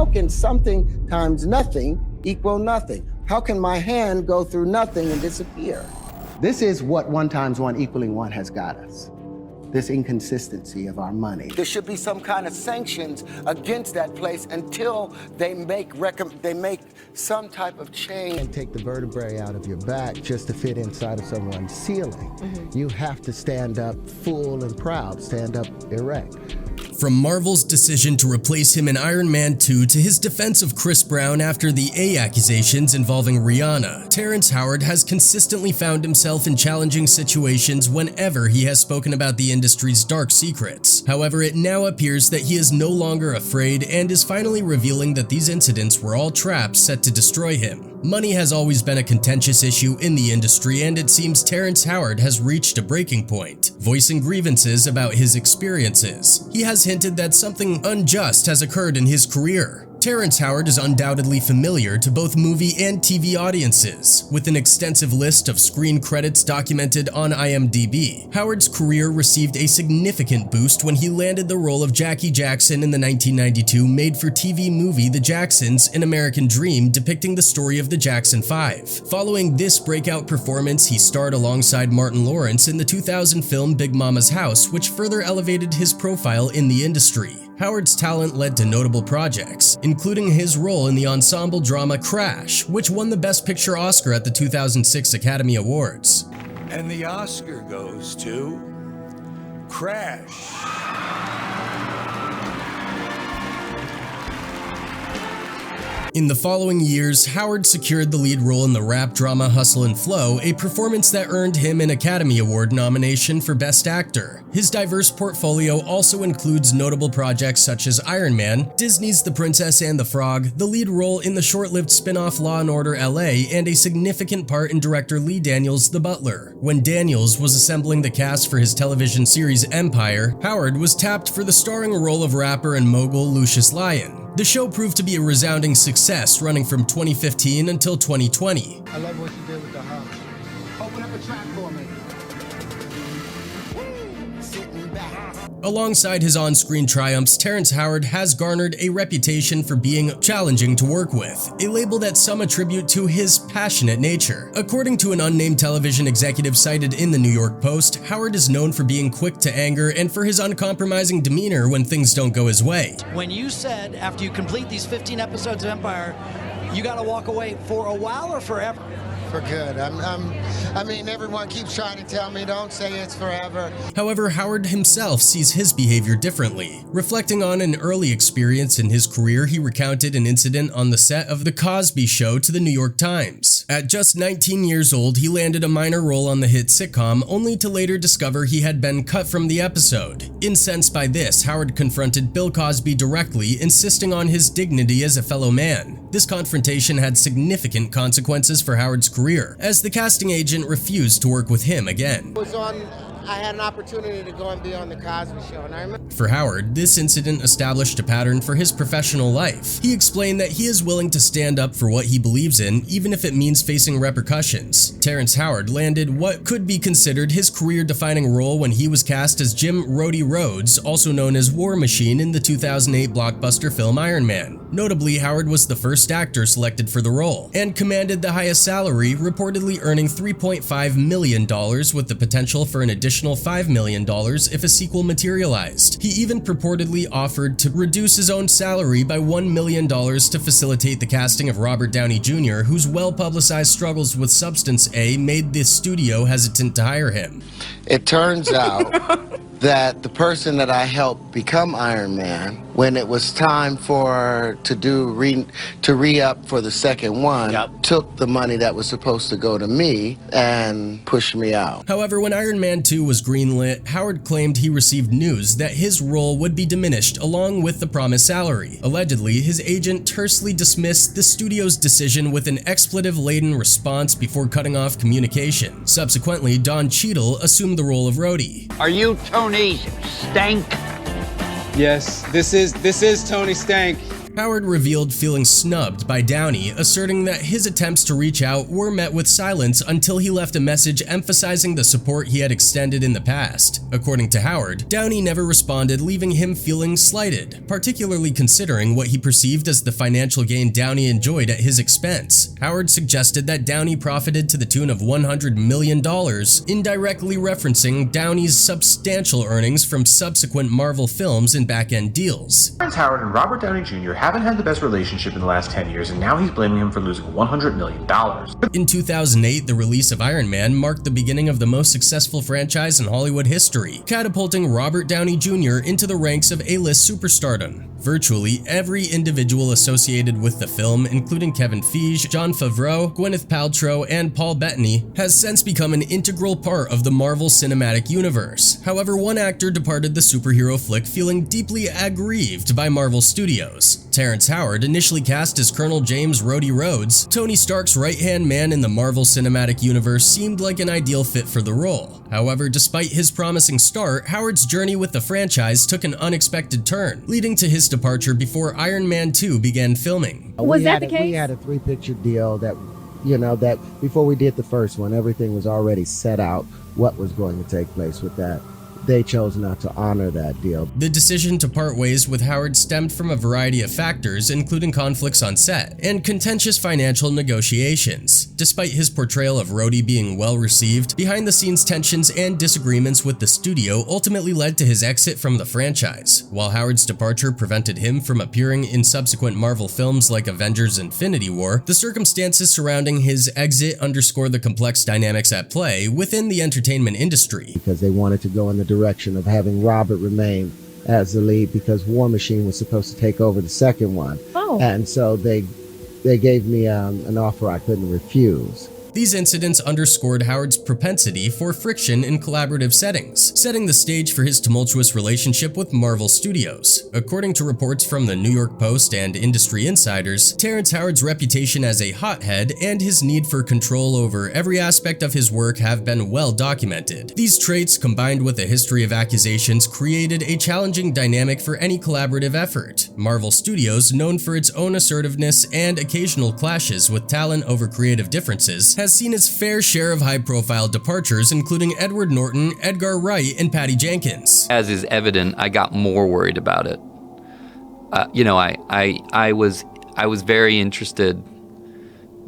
can something times nothing equal nothing? How can my hand go through nothing and disappear? This is what 1 times 1 equaling 1 has got us. This inconsistency of our money. There should be some kind of sanctions against that place until they make some type of change. And take the vertebrae out of your back just to fit inside of someone's ceiling. You have to stand up full and proud, stand up erect. From Marvel's decision to replace him in Iron Man 2 to his defense of Chris Brown after the A accusations involving Rihanna, Terrence Howard has consistently found himself in challenging situations whenever he has spoken about the industry's dark secrets. However, it now appears that he is no longer afraid and is finally revealing that these incidents were all traps set to destroy him. Money has always been a contentious issue in the industry, and it seems Terrence Howard has reached a breaking point, voicing grievances about his experiences. He has hinted that something unjust has occurred in his career. Terrence Howard is undoubtedly familiar to both movie and TV audiences, with an extensive list of screen credits documented on IMDb. Howard's career received a significant boost when he landed the role of Jackie Jackson in the 1992 made-for-TV movie The Jacksons: An American Dream, depicting the story of the Jackson 5. Following this breakout performance, he starred alongside Martin Lawrence in the 2000 film Big Mama's House, which further elevated his profile in the industry. Howard's talent led to notable projects, including his role in the ensemble drama Crash, which won the Best Picture Oscar at the 2006 Academy Awards. And the Oscar goes to Crash. In the following years, Howard secured the lead role in the rap drama Hustle and Flow, a performance that earned him an Academy Award nomination for Best Actor. His diverse portfolio also includes notable projects such as Iron Man, Disney's The Princess and the Frog, the lead role in the short-lived spin-off Law & Order LA, and a significant part in director Lee Daniels The Butler. When Daniels was assembling the cast for his television series Empire, Howard was tapped for the starring role of rapper and mogul Lucious Lyon. The show proved to be a resounding success, running from 2015 until 2020. I love what you did with the house. Open up a track for me. Sitting back. Alongside his on-screen triumphs, Terrence Howard has garnered a reputation for being challenging to work with, a label that some attribute to his passionate nature. According to an unnamed television executive cited in the New York Post, Howard is known for being quick to anger and for his uncompromising demeanor when things don't go his way. When you said after you complete these 15 episodes of Empire, you gotta walk away for a while or forever? For good. I mean, everyone keeps trying to tell me don't say it's forever. However, Howard himself sees his behavior differently. Reflecting on an early experience in his career, he recounted an incident on the set of The Cosby Show to the New York Times. At just 19 years old, he landed a minor role on the hit sitcom, only to later discover he had been cut from the episode. Incensed by this, Howard confronted Bill Cosby directly, insisting on his dignity as a fellow man. This confrontation had significant consequences for Howard's career, as the casting agent refused to work with him again. I had an opportunity to go and be on The Cosby Show, and I remember. For Howard, this incident established a pattern for his professional life. He explained that he is willing to stand up for what he believes in, even if it means facing repercussions. Terrence Howard landed what could be considered his career-defining role when he was cast as Jim Rhodey Rhodes, also known as War Machine, in the 2008 blockbuster film Iron Man. Notably, Howard was the first actor selected for the role, and commanded the highest salary, reportedly earning $3.5 million with the potential for an additional $5 million if a sequel materialized. He even purportedly offered to reduce his own salary by $1 million to facilitate the casting of Robert Downey Jr., whose well-publicized struggles with Substance A made the studio hesitant to hire him. It turns out that the person that I helped become Iron Man, when it was time to re-up for the second one, took the money that was supposed to go to me and pushed me out. However, when Iron Man 2 was greenlit, Howard claimed he received news that his role would be diminished along with the promised salary. Allegedly, his agent tersely dismissed the studio's decision with an expletive-laden response before cutting off communication. Subsequently, Don Cheadle assumed the role of Rhodey. Are you Tony Stank? Yes, this is Tony Stank. Howard revealed feeling snubbed by Downey, asserting that his attempts to reach out were met with silence until he left a message emphasizing the support he had extended in the past. According to Howard, Downey never responded, leaving him feeling slighted, particularly considering what he perceived as the financial gain Downey enjoyed at his expense. Howard suggested that Downey profited to the tune of $100 million, indirectly referencing Downey's substantial earnings from subsequent Marvel films and back-end deals. Terrence Howard and Robert Downey Jr. haven't had the best relationship in the last 10 years, and now he's blaming him for losing $100 million. In 2008, the release of Iron Man marked the beginning of the most successful franchise in Hollywood history, catapulting Robert Downey Jr. into the ranks of A-list superstardom. Virtually every individual associated with the film, including Kevin Feige, Jon Favreau, Gwyneth Paltrow, and Paul Bettany, has since become an integral part of the Marvel Cinematic Universe. However, one actor departed the superhero flick feeling deeply aggrieved by Marvel Studios. Terrence Howard, initially cast as Colonel James Rhodey Rhodes, Tony Stark's right-hand man in the Marvel Cinematic Universe, seemed like an ideal fit for the role. However, despite his promising start, Howard's journey with the franchise took an unexpected turn, leading to his departure before Iron Man 2 began filming. Was that the case? We had a 3-picture deal that, that before we did the first one, everything was already set out what was going to take place with that. They chose not to honor that deal. The decision to part ways with Howard stemmed from a variety of factors, including conflicts on set and contentious financial negotiations. Despite his portrayal of Rhodey being well received, behind-the-scenes tensions and disagreements with the studio ultimately led to his exit from the franchise. While Howard's departure prevented him from appearing in subsequent Marvel films like Avengers: Infinity War, the circumstances surrounding his exit underscore the complex dynamics at play within the entertainment industry. Because they wanted to go in the direction of having Robert remain as the lead, because War Machine was supposed to take over the second one. Oh. And so they gave me an offer I couldn't refuse. These incidents underscored Howard's propensity for friction in collaborative settings, setting the stage for his tumultuous relationship with Marvel Studios. According to reports from the New York Post and industry insiders, Terrence Howard's reputation as a hothead and his need for control over every aspect of his work have been well documented. These traits, combined with a history of accusations, created a challenging dynamic for any collaborative effort. Marvel Studios, known for its own assertiveness and occasional clashes with talent over creative differences, has seen its fair share of high-profile departures, including Edward Norton, Edgar Wright, and Patty Jenkins. As is evident, I got more worried about it. I was very interested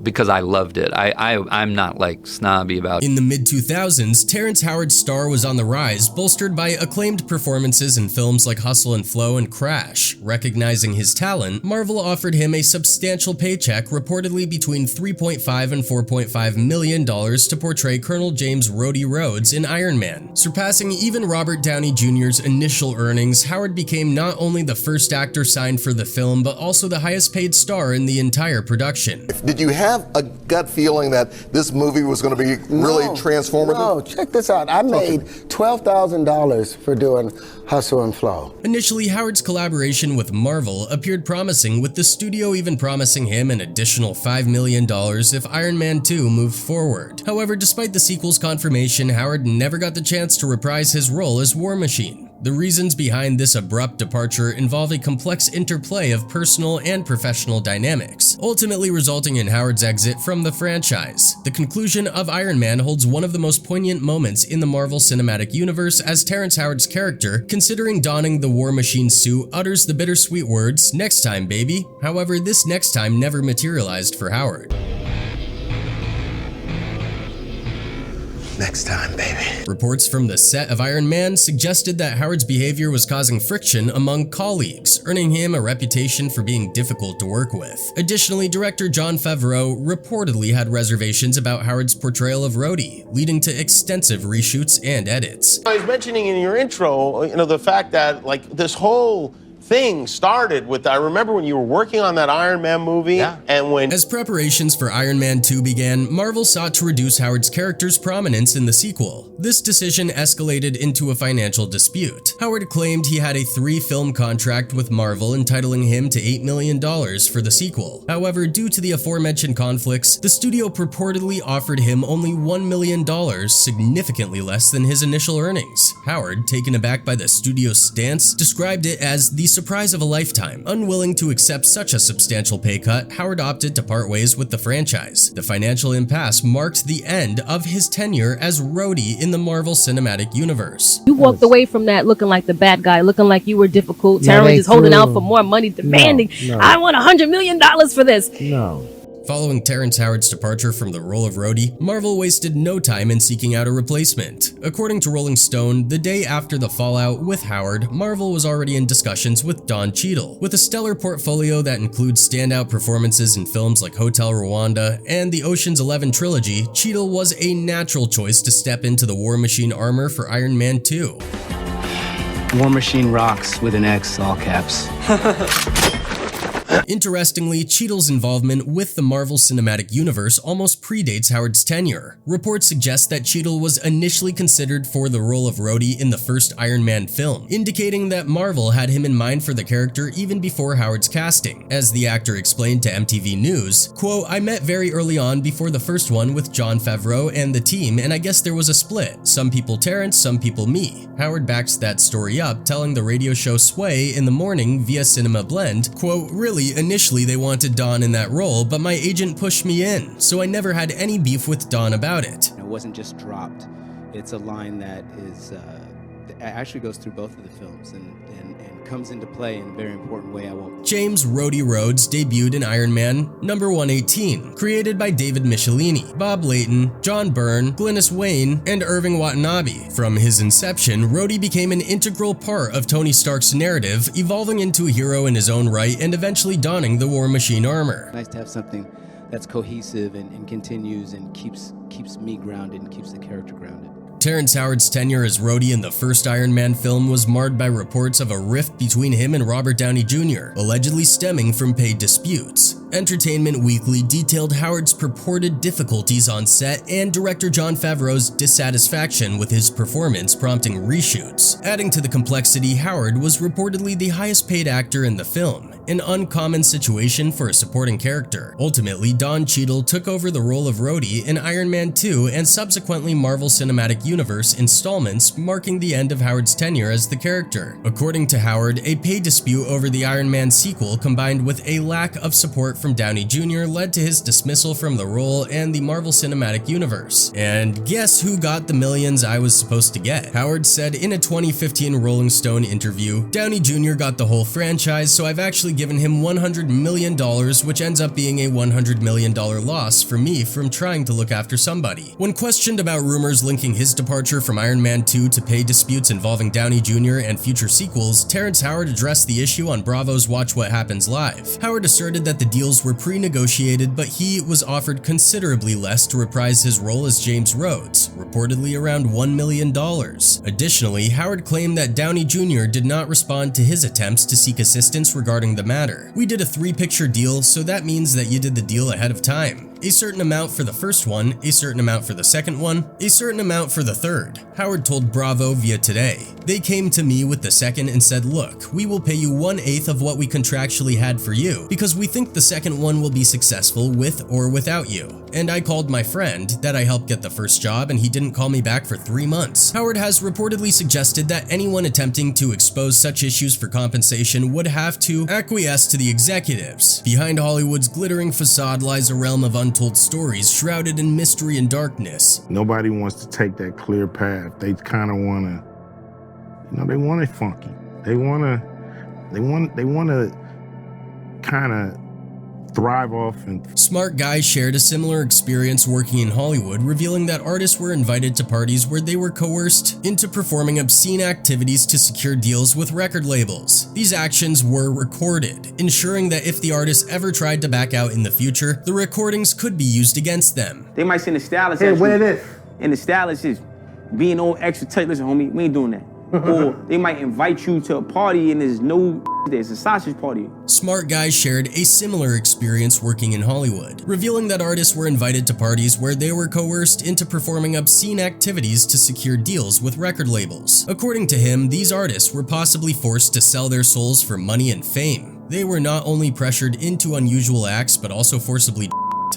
because I loved it. I'm not like snobby about it. In the mid-2000s, Terrence Howard's star was on the rise, bolstered by acclaimed performances in films like Hustle and Flow and Crash. Recognizing his talent, Marvel offered him a substantial paycheck, reportedly between $3.5 and $4.5 million, to portray Colonel James Rhodey Rhodes in Iron Man. Surpassing even Robert Downey Jr.'s initial earnings, Howard became not only the first actor signed for the film, but also the highest paid star in the entire production. Did you have a gut feeling that this movie was going to be really transformative? No, check this out. I made $12,000 for doing Hustle and Flow. Initially, Howard's collaboration with Marvel appeared promising, with the studio even promising him an additional $5 million if Iron Man 2 moved forward. However, despite the sequel's confirmation, Howard never got the chance to reprise his role as War Machine. The reasons behind this abrupt departure involve a complex interplay of personal and professional dynamics, ultimately resulting in Howard's exit from the franchise. The conclusion of Iron Man holds one of the most poignant moments in the Marvel Cinematic Universe, as Terrence Howard's character, considering donning the War Machine suit, utters the bittersweet words, "Next time, baby." However, this next time never materialized for Howard. Next time, baby. Reports from the set of Iron Man suggested that Howard's behavior was causing friction among colleagues, earning him a reputation for being difficult to work with. Additionally, director Jon Favreau reportedly had reservations about Howard's portrayal of Rhodey, leading to extensive reshoots and edits. I was mentioning in your intro, the fact that this whole thing started with, I remember when you were working on that Iron Man movie, and when... As preparations for Iron Man 2 began, Marvel sought to reduce Howard's character's prominence in the sequel. This decision escalated into a financial dispute. Howard claimed he had a 3-film contract with Marvel entitling him to $8 million for the sequel. However, due to the aforementioned conflicts, the studio purportedly offered him only $1 million, significantly less than his initial earnings. Howard, taken aback by the studio's stance, described it as the surprise of a lifetime. Unwilling to accept such a substantial pay cut, Howard opted to part ways with the franchise. The financial impasse marked the end of his tenure as Rhodey in the Marvel Cinematic Universe. You walked away from that looking like the bad guy, looking like you were difficult. Terrence is holding out for more money, demanding, I want $100 million for this. No. Following Terrence Howard's departure from the role of Rhodey, Marvel wasted no time in seeking out a replacement. According to Rolling Stone, the day after the fallout with Howard, Marvel was already in discussions with Don Cheadle. With a stellar portfolio that includes standout performances in films like Hotel Rwanda and the Ocean's 11 trilogy, Cheadle was a natural choice to step into the War Machine armor for Iron Man 2. War Machine rocks with an X, all caps. Interestingly, Cheadle's involvement with the Marvel Cinematic Universe almost predates Howard's tenure. Reports suggest that Cheadle was initially considered for the role of Rhodey in the first Iron Man film, indicating that Marvel had him in mind for the character even before Howard's casting. As the actor explained to MTV News, quote, "I met very early on before the first one with Jon Favreau and the team, and I guess there was a split. Some people Terrence, some people me." Howard backs that story up, telling the radio show Sway in the morning via Cinema Blend, quote, "Really, initially they wanted Don in that role, but my agent pushed me in, so I never had any beef with Don about it." It wasn't just dropped. It's a line that is actually goes through both of the films and comes into play in a very important way. James Rhodey Rhodes debuted in Iron Man number 118, created by David Michelini, Bob Layton, John Byrne, Glynis Wayne, and Irving Watanabe. From his inception, Rhodey became an integral part of Tony Stark's narrative, evolving into a hero in his own right and eventually donning the War Machine armor. Nice to have something that's cohesive and continues and keeps me grounded and keeps the character grounded. Terrence Howard's tenure as Rhodey in the first Iron Man film was marred by reports of a rift between him and Robert Downey Jr., allegedly stemming from pay disputes. Entertainment Weekly detailed Howard's purported difficulties on set and director Jon Favreau's dissatisfaction with his performance, prompting reshoots. Adding to the complexity, Howard was reportedly the highest paid actor in the film, an uncommon situation for a supporting character. Ultimately, Don Cheadle took over the role of Rhodey in Iron Man 2 and subsequently Marvel Cinematic Universe installments, marking the end of Howard's tenure as the character. According to Howard, a pay dispute over the Iron Man sequel combined with a lack of support from Downey Jr. led to his dismissal from the role and the Marvel Cinematic Universe. And guess who got the millions I was supposed to get? Howard said in a 2015 Rolling Stone interview, "Downey Jr. got the whole franchise, so I've actually given him $100 million, which ends up being a $100 million loss for me from trying to look after somebody." When questioned about rumors linking his departure from Iron Man 2 to pay disputes involving Downey Jr. and future sequels, Terrence Howard addressed the issue on Bravo's Watch What Happens Live. Howard asserted that the deals were pre-negotiated, but he was offered considerably less to reprise his role as James Rhodes, reportedly around $1 million. Additionally, Howard claimed that Downey Jr. did not respond to his attempts to seek assistance regarding the matter. "We did a 3-picture deal, so that means that you did the deal ahead of time. A certain amount for the first one, a certain amount for the second one, a certain amount for the third," Howard told Bravo via Today. "They came to me with the second and said, look, we will pay you 1/8 of what we contractually had for you, because we think the second one will be successful with or without you. And I called my friend that I helped get the first job and he didn't call me back for 3 months." Howard has reportedly suggested that anyone attempting to expose such issues for compensation would have to acquiesce to the executives. Behind Hollywood's glittering facade lies a realm of untold stories shrouded in mystery and darkness. Nobody wants to take that clear path. They kind of want to, they want it funky. They want to kind of thrive off. And Smart Guy shared a similar experience working in Hollywood, revealing that artists were invited to parties where they were coerced into performing obscene activities to secure deals with record labels. These actions were recorded, ensuring that if the artists ever tried to back out in the future, the recordings could be used against them. They might send a stylist Hey, wear this. and the stylist is being all extra tight. "Listen, homie, we ain't doing that." Or they might invite you to a party and there's a sausage party. Smart Guy shared a similar experience working in Hollywood, revealing that artists were invited to parties where they were coerced into performing obscene activities to secure deals with record labels. According to him, these artists were possibly forced to sell their souls for money and fame. They were not only pressured into unusual acts, but also forcibly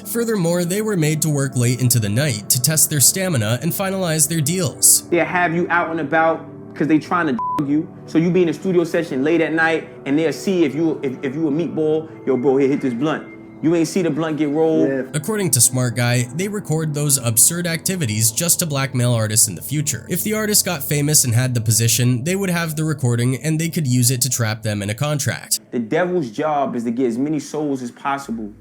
Furthermore, they were made to work late into the night to test their stamina and finalize their deals. They'll have you out and about because they trying to you. So you be in a studio session late at night and they'll see if you a meatball, yo bro, here, hit this blunt. You ain't see the blunt get rolled. Yeah. According to Smart Guy, they record those absurd activities just to blackmail artists in the future. If the artist got famous and had the position, they would have the recording and they could use it to trap them in a contract. The devil's job is to get as many souls as possible.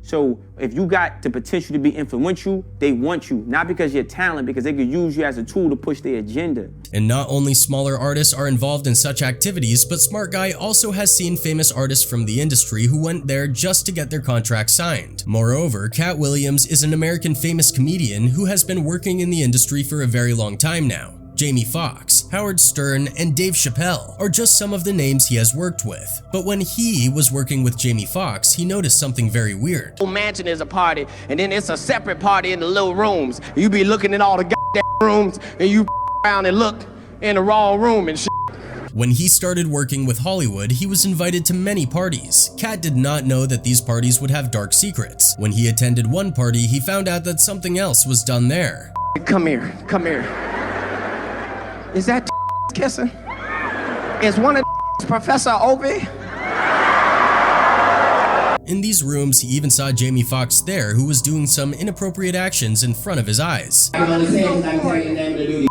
So if you got the potential to be influential, they want you, not because you're talent, because they could use you as a tool to push their agenda. And not only smaller artists are involved in such activities, but Smart Guy also has seen famous artists from the industry who went there just to get their contract signed. Moreover, Cat Williams is an American famous comedian who has been working in the industry for a very long time now. Jamie Foxx, Howard Stern, and Dave Chappelle are just some of the names he has worked with. But when he was working with Jamie Foxx, he noticed something very weird. Mansion is a party, and then it's a separate party in the little rooms. You be looking in all the goddamn rooms, and you around and look in the wrong room and shit. When he started working with Hollywood, he was invited to many parties. Cat did not know that these parties would have dark secrets. When he attended one party, he found out that something else was done there. Come here, come here. Is that kissing? Is one of Professor Ovi? In these rooms, he even saw Jamie Foxx there, who was doing some inappropriate actions in front of his eyes. I can understand because I can tell you the name of the dude.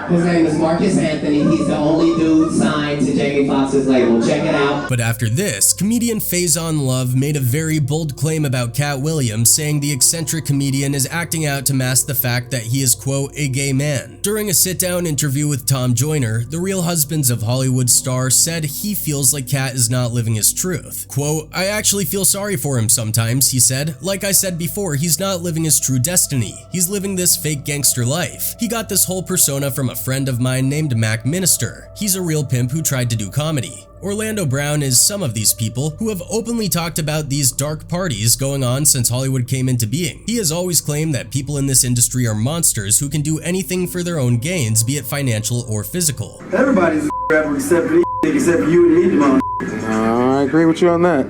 His name is Marcus Anthony. He's the only dude signed to Jamie Foxx's label. Check it out. But after this, comedian Faison Love made a very bold claim about Cat Williams, saying the eccentric comedian is acting out to mask the fact that he is, quote, a gay man. During a sit-down interview with Tom Joyner, the Real Husbands of Hollywood star said he feels like Cat is not living his truth. Quote, I actually feel sorry for him sometimes, he said. Like I said before, he's not living his true destiny. He's living this fake gangster life. He got this whole persona from a friend of mine named Mac Minister. He's a real pimp who tried to do comedy. Orlando Brown is some of these people who have openly talked about these dark parties going on since Hollywood came into being. He has always claimed that people in this industry are monsters who can do anything for their own gains, be it financial or physical. Everybody's a rapper except for you and me, Demon. I agree with you on that.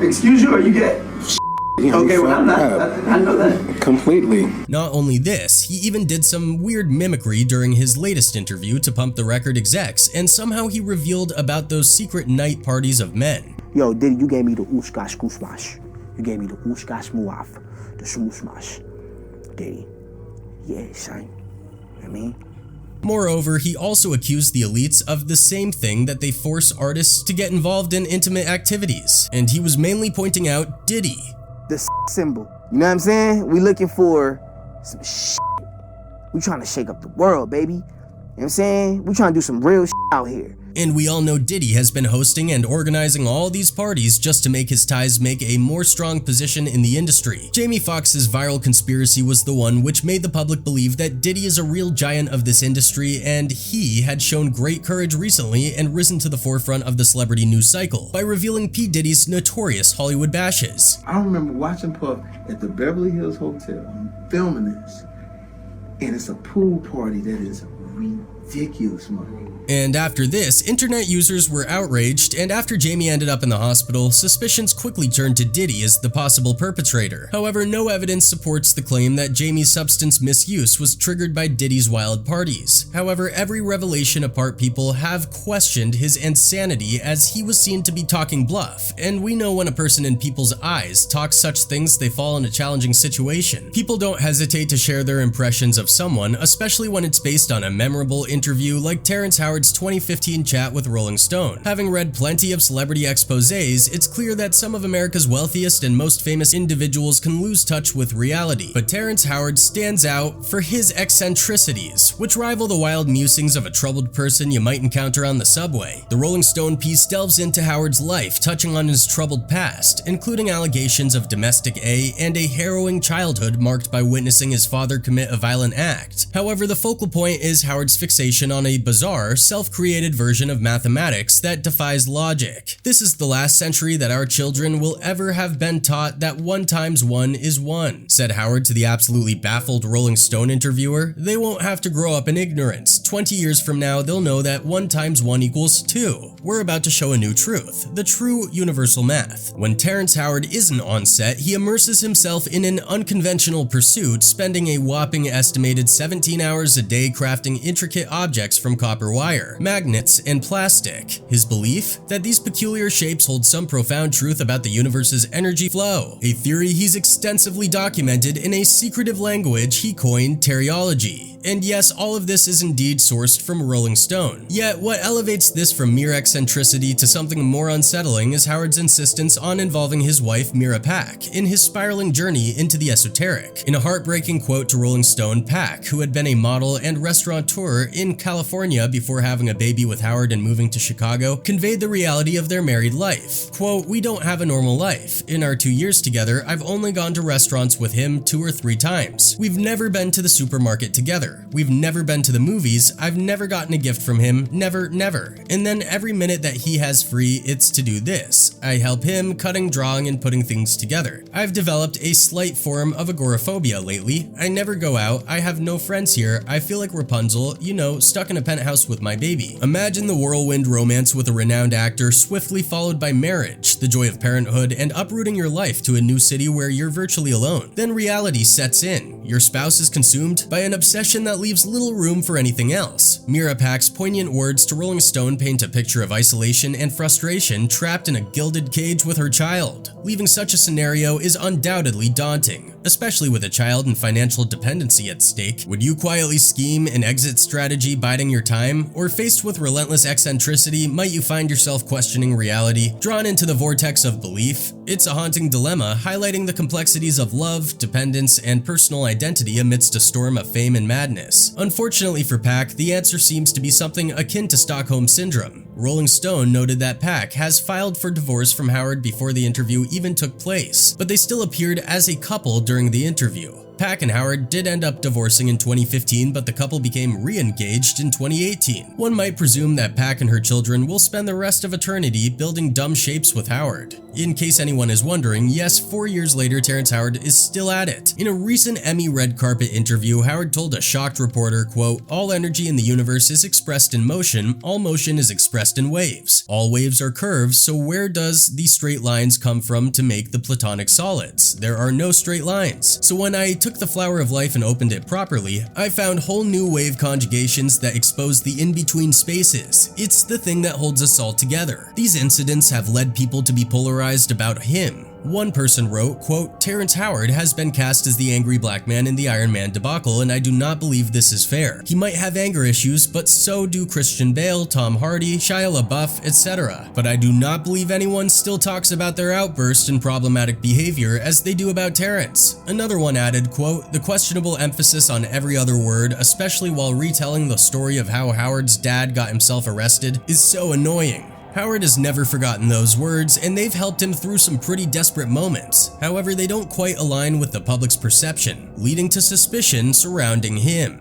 Excuse you, are you gay? Okay, well, I'm not. I know that. Completely. Not only this, he even did some weird mimicry during his latest interview to pump the record execs, and somehow he revealed about those secret night parties of men. Yo, Diddy, you gave me the ooshkash koosmash. You gave me the ooshkash muaf, the shmooshmash. Diddy. Yeah, son. You know what I mean? Moreover, he also accused the elites of the same thing that they force artists to get involved in intimate activities, and he was mainly pointing out Diddy. The symbol. You know what I'm saying? We looking for some shit. We trying to shake up the world, baby. You know what I'm saying? We trying to do some real shit out here. And we all know Diddy has been hosting and organizing all these parties just to make his ties make a more strong position in the industry. Jamie Foxx's viral conspiracy was the one which made the public believe that Diddy is a real giant of this industry, and he had shown great courage recently and risen to the forefront of the celebrity news cycle by revealing P. Diddy's notorious Hollywood bashes. I remember watching Puff at the Beverly Hills Hotel, filming this, and it's a pool party that is ridiculous, man. And after this, internet users were outraged, and after Jamie ended up in the hospital, suspicions quickly turned to Diddy as the possible perpetrator. However, no evidence supports the claim that Jamie's substance misuse was triggered by Diddy's wild parties. However, every revelation apart people have questioned his insanity as he was seen to be talking bluff, and we know when a person in people's eyes talks such things they fall in a challenging situation. People don't hesitate to share their impressions of someone, especially when it's based on a memorable interview like Terrence Howard's 2015 chat with Rolling Stone. Having read plenty of celebrity exposés, it's clear that some of America's wealthiest and most famous individuals can lose touch with reality. But Terrence Howard stands out for his eccentricities, which rival the wild musings of a troubled person you might encounter on the subway. The Rolling Stone piece delves into Howard's life, touching on his troubled past, including allegations of domestic A and a harrowing childhood marked by witnessing his father commit a violent act. However, the focal point is Howard's fixation on a bizarre, self-created version of mathematics that defies logic. This is the last century that our children will ever have been taught that 1 times 1 is 1, said Howard to the absolutely baffled Rolling Stone interviewer. They won't have to grow up in ignorance. 20 years from now, they'll know that 1 times 1 equals 2. We're about to show a new truth, the true universal math. When Terrence Howard isn't on set, he immerses himself in an unconventional pursuit, spending a whopping estimated 17 hours a day crafting intricate objects from copper wire, magnets, and plastic. His belief? That these peculiar shapes hold some profound truth about the universe's energy flow, a theory he's extensively documented in a secretive language he coined teriology. And yes, all of this is indeed sourced from Rolling Stone. Yet, what elevates this from mere eccentricity to something more unsettling is Howard's insistence on involving his wife Mira Pack in his spiraling journey into the esoteric. In a heartbreaking quote to Rolling Stone, Pack, who had been a model and restaurateur in California before having a baby with Howard and moving to Chicago, conveyed the reality of their married life. Quote, "We don't have a normal life. In our 2 years together, I've only gone to restaurants with him 2 or 3 times. We've never been to the supermarket together. We've never been to the movies. I've never gotten a gift from him. Never, never. And then every minute that he has free, it's to do this. I help him cutting, drawing, and putting things together. I've developed a slight form of agoraphobia lately. I never go out. I have no friends here. I feel like Rapunzel, you know, stuck in a penthouse with my baby." Imagine the whirlwind romance with a renowned actor swiftly followed by marriage, the joy of parenthood, and uprooting your life to a new city where you're virtually alone. Then reality sets in. Your spouse is consumed by an obsession that leaves little room for anything else. Mira Pack's poignant words to Rolling Stone paint a picture of isolation and frustration trapped in a gilded cage with her child. Leaving such a scenario is undoubtedly daunting, especially with a child and financial dependency at stake. Would you quietly scheme an exit strategy biding your time? Or faced with relentless eccentricity, might you find yourself questioning reality, drawn into the vortex of belief? It's a haunting dilemma, highlighting the complexities of love, dependence, and personal identity amidst a storm of fame and madness. Unfortunately for Pack, the answer seems to be something akin to Stockholm Syndrome. Rolling Stone noted that Pack has filed for divorce from Howard before the interview even took place, but they still appeared as a couple during the interview. Pack and Howard did end up divorcing in 2015, but the couple became re-engaged in 2018. One might presume that Pack and her children will spend the rest of eternity building dumb shapes with Howard. In case anyone is wondering, yes, 4 years later, Terrence Howard is still at it. In a recent Emmy red carpet interview, Howard told a shocked reporter, quote, "All energy in the universe is expressed in motion, all motion is expressed in waves. All waves are curves, so where does the straight lines come from to make the platonic solids? There are no straight lines. So when I took the flower of life and opened it properly, I found whole new wave conjugations that expose the in-between spaces. It's the thing that holds us all together. These incidents have led people to be polarized about him." One person wrote, quote, "Terrence Howard has been cast as the angry black man in the Iron Man debacle, and I do not believe this is fair. He might have anger issues, but so do Christian Bale, Tom Hardy, Shia LaBeouf, etc. But I do not believe anyone still talks about their outburst and problematic behavior as they do about Terrence." Another one added, quote, "The questionable emphasis on every other word, especially while retelling the story of how Howard's dad got himself arrested, is so annoying. Howard has never forgotten those words, and they've helped him through some pretty desperate moments. However, they don't quite align with the public's perception, leading to suspicion surrounding him."